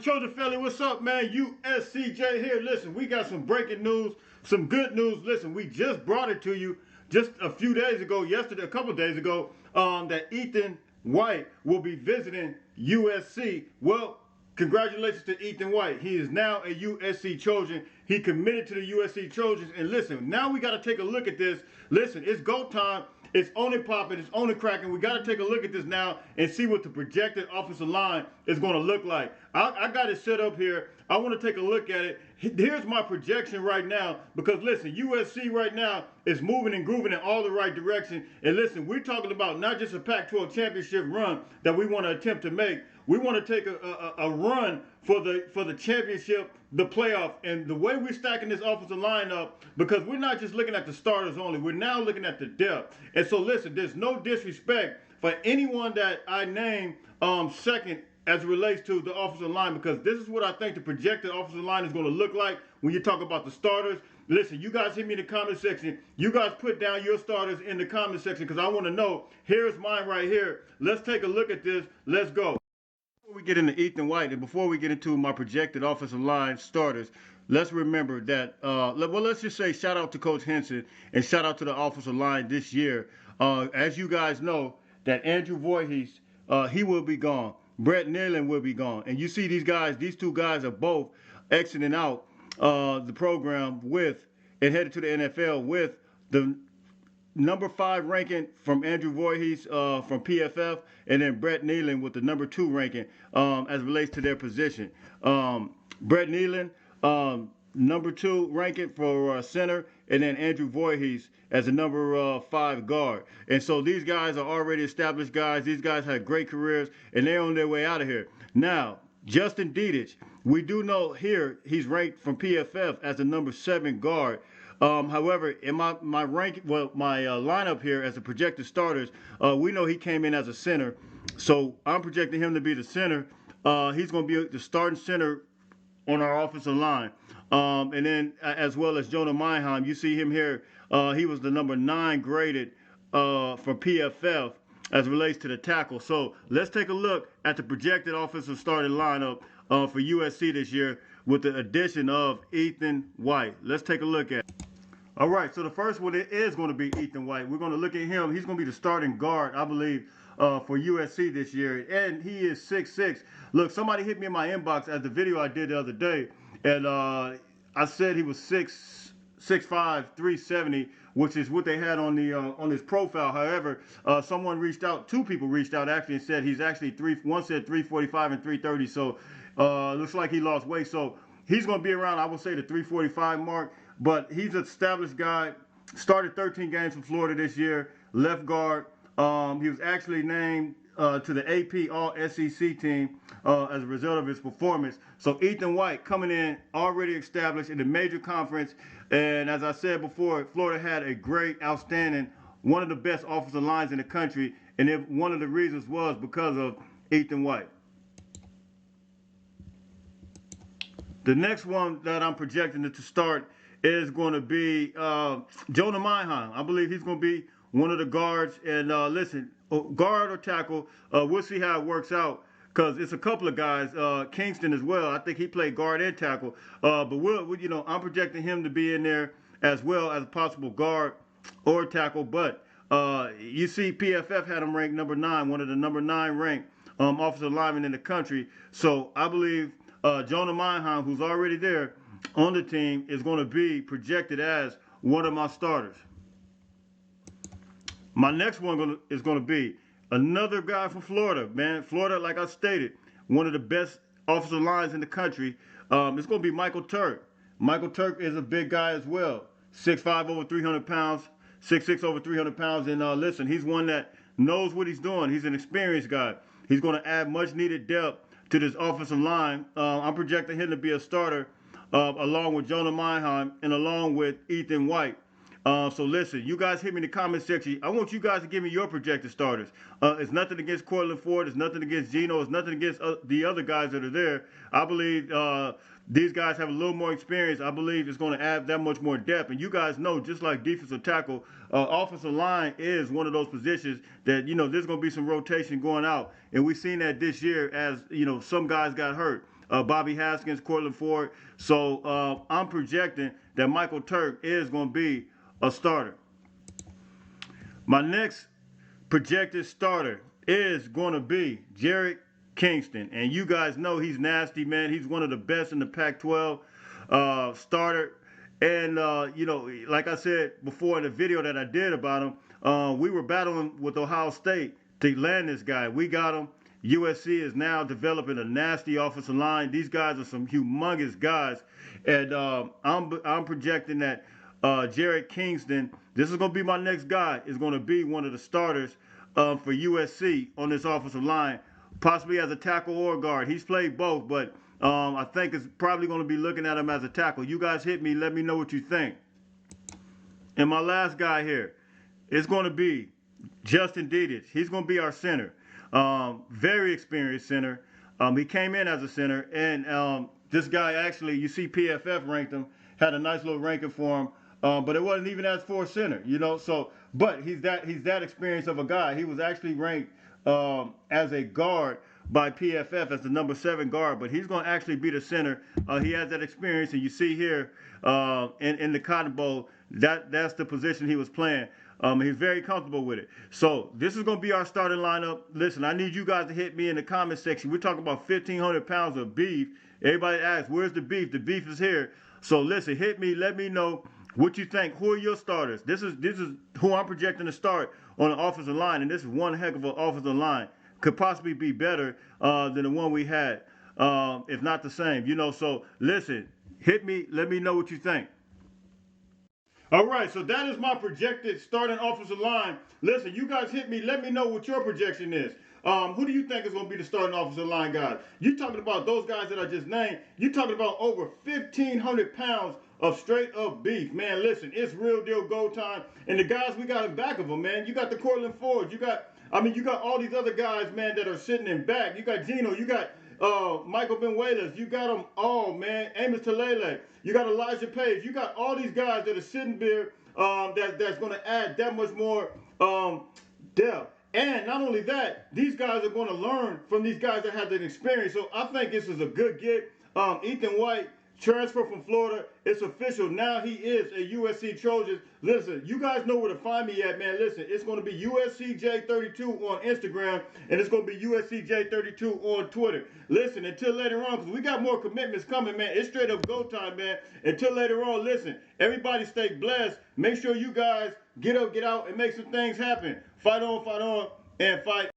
Trojan Philly, what's up, man? USCJ here. Listen, we got some breaking news, some good news. Listen, we just brought it to you just a few days ago, yesterday, a couple of days ago, that Ethan White will be visiting USC. Well, congratulations to Ethan White. He is now a USC Trojan. He committed to the USC Trojans. And listen, now we got to take a look at this. Listen, it's go time. It's only popping. It's only cracking. We got to take a look at this now and see what the projected offensive line is going to look like. I got it set up here. I want to take a look at it. Here's my projection right now because, listen, USC right now is moving and grooving in all the right direction. And, listen, we're talking about not just a Pac-12 championship run that we want to attempt to make. We want to take a run for the championship, the playoff, and the way we're stacking this offensive line up, because we're not just looking at the starters only. We're now looking at the depth. And so, listen, there's no disrespect for anyone that I name second as it relates to the offensive line, because this is what I think the projected offensive line is going to look like when you talk about the starters. Listen, you guys hit me in the comment section. You guys put down your starters in the comment section because I want to know. Here's mine right here. Let's take a look at this. Let's go. Before we get into Ethan White and before we get into my projected offensive line starters, let's remember that, let's just say shout out to Coach Henson and shout out to the offensive line this year. As you guys know, that Andrew Voorhees, he will be gone. Brett Nealon will be gone. And you see these guys, these two guys are both exiting out the program with and headed to the NFL with the number 5 ranking from Andrew Voorhees from PFF, and then Brett Nealon with the number 2 ranking as it relates to their position. Brett Nealon, number 2 ranking for center, and then Andrew Voorhees as a number 5 guard. And so these guys are already established guys. These guys had great careers, and they're on their way out of here. Now, Justin Dedich, we do know here he's ranked from PFF as the number 7 guard. However, in my lineup here as the projected starters, we know he came in as a center, so I'm projecting him to be the center. He's going to be the starting center on our offensive line, and then as well as Jonah Meinheim. You see him here. He was the number 9 graded for PFF as it relates to the tackle. So let's take a look at the projected offensive starting lineup for USC this year with the addition of Ethan White. Let's take a look at it. All right, so the first one is going to be Ethan White. We're going to look at him. He's going to be the starting guard, I believe, for USC this year. And he is 6'6". Look, somebody hit me in my inbox at the video I did the other day, and I said he was 6'5", 370, which is what they had on the on his profile. However, someone reached out, 2 people reached out actually and said he's actually one said 345 and 330. So looks like he lost weight. So he's going to be around, I would say, the 345 mark. But he's an established guy. Started 13 games for Florida this year. Left guard. He was actually named to the AP All-SEC team as a result of his performance. So Ethan White coming in, already established in the major conference. And as I said before, Florida had a great, outstanding, one of the best offensive lines in the country. And one of the reasons was because of Ethan White. The next one that I'm projecting to start is going to be Jonah Meinheim. I believe he's going to be one of the guards. And listen, guard or tackle, we'll see how it works out because it's a couple of guys. Kingston as well. I think he played guard and tackle. But I'm projecting him to be in there as well as a possible guard or tackle. But you see, PFF had him ranked number 9, one of the number 9 ranked offensive linemen in the country. So I believe Jonah Meinheim, who's already there on the team, is going to be projected as one of my starters. My next one is going to be another guy from Florida, man. Florida, like I stated, one of the best offensive lines in the country. It's going to be Michael Turk. Michael Turk is a big guy as well. 6'5", over 300 pounds, 6'6", over 300 pounds. And listen, he's one that knows what he's doing. He's an experienced guy. He's going to add much needed depth to this offensive line. I'm projecting him to be a starter along with Jonah Meinheim and along with Ethan White. So listen, you guys hit me in the comment section. I want you guys to give me your projected starters. It's nothing against Cortland Ford. It's nothing against Geno. It's nothing against the other guys that are there. I believe these guys have a little more experience. I believe it's going to add that much more depth. And you guys know, just like defensive tackle, offensive line is one of those positions that, there's going to be some rotation going out. And we've seen that this year as, some guys got hurt. Bobby Haskins, Cortland Ford. So I'm projecting that Michael Turk is going to be a starter. My next projected starter is going to be Jared Kingston. And you guys know he's nasty, man. He's one of the best in the Pac-12 starter. And, like I said before in the video that I did about him, we were battling with Ohio State to land this guy. We got him. USC is now developing a nasty offensive line. These guys are some humongous guys. And I'm projecting that Jared Kingston, this is going to be my next guy, is going to be one of the starters for USC on this offensive line, possibly as a tackle or guard. He's played both, but I think it's probably going to be looking at him as a tackle. You guys hit me. Let me know what you think. And my last guy here is going to be Justin Dedich. He's going to be our center. Very experienced center. He came in as a center, and this guy actually, you see PFF ranked him, had a nice little ranking for him, but it wasn't even as for a center, So, but he's that experienced of a guy. He was actually ranked as a guard by PFF as the number 7 guard, but he's going to actually be the center. He has that experience, and you see here in the Cotton Bowl, that's the position he was playing. He's very comfortable with it. So this is going to be our starting lineup. Listen, I need you guys to hit me in the comment section. We're talking about 1,500 pounds of beef. Everybody asks, where's the beef? The beef is here. So listen, hit me. Let me know what you think. Who are your starters? This is who I'm projecting to start on the offensive line, and this is one heck of an offensive line. Could possibly be better than the one we had, if not the same. So listen, hit me. Let me know what you think. All right, so that is my projected starting offensive line. Listen, you guys hit me. Let me know what your projection is. Who do you think is going to be the starting offensive line guys? You talking about those guys that I just named. You talking about over 1,500 pounds of straight up beef. Man, listen, it's real deal go time. And the guys we got in back of them, man. You got the Cortland Ford. You got all these other guys, man, that are sitting in back. You got Geno. You got Michael Benuelas, you got them all, man. Amos Talele, you got Elijah Page, you got all these guys that are sitting there that's going to add that much more depth. And not only that, these guys are going to learn from these guys that have that experience. So I think this is a good get. Ethan White, transfer from Florida. It's official. Now he is a USC Trojan. Listen, you guys know where to find me at, man. Listen, it's going to be USCJ32 on Instagram, and it's going to be USCJ32 on Twitter. Listen, until later on, because we got more commitments coming, man. It's straight up go time, man. Until later on, listen, everybody stay blessed. Make sure you guys get up, get out, and make some things happen. Fight on, and fight